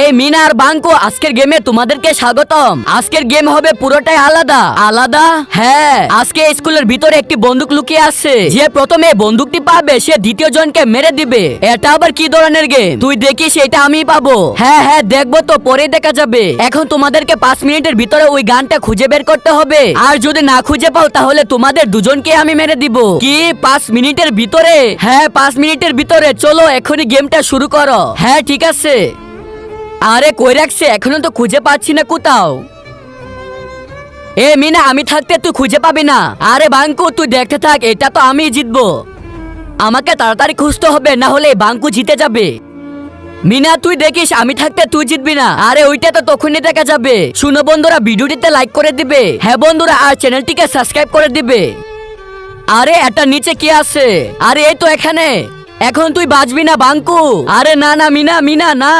এই মিনা আর বাঙ্কু, আজকের গেমে তোমাদেরকে স্বাগতম। আজকের গেম হবে পুরোটাই আলাদা। আলাদা? হ্যাঁ, আজকে স্কুলের ভিতরে একটি বন্দুক লুকিয়ে আছে। যে প্রথমে বন্দুকটি পাবে সে দ্বিতীয় জনকে মেরে দিবে। এটা আবার কি ধরনের গেম? তুই দেখিস এটা আমি পাবো। হ্যাঁ হ্যাঁ, দেখবো তো, পরে দেখা যাবে। এখন তোমাদেরকে 5 মিনিটের ভিতরে ওই গানটা খুঁজে বের করতে হবে। আর যদি না খুঁজে পাও তাহলে তোমাদের দুজনকে আমি মেরে দিব। কি 5 মিনিটের ভিতরে? হ্যাঁ 5 মিনিটের ভিতরে। চলো এখনই গেমটা শুরু করো। হ্যাঁ ঠিক আছে। আরে কই রাখছে? এখনো তো খুঁজে পাচ্ছি না কোথাও। এ মিনা, আমি থাকতে তুই খুঁজে পাবি না। আরে বাঙ্কু তুই দেখতে থাক, এটা তো আমি জিতবো। আমাকে তাড়াতাড়ি খুঁজতে হবে, না হলে বাঙ্কু জিতে যাবে। মিনা তুই দেখিস, আমি থাকতে তুই জিতবি না। আরে ওইটা তো তখনই দেখা যাবে। শুনো বন্ধুরা, ভিডিওটিতে লাইক করে দিবে। হ্যাঁ বন্ধুরা, আর চ্যানেলটিকে সাবস্ক্রাইব করে দিবে। আরে এটা নিচে কি আছে? আরে এই তো এখানে। এখন তুই বাঁচবি না বাঙ্কু। আরে না না মিনা, মিনা না।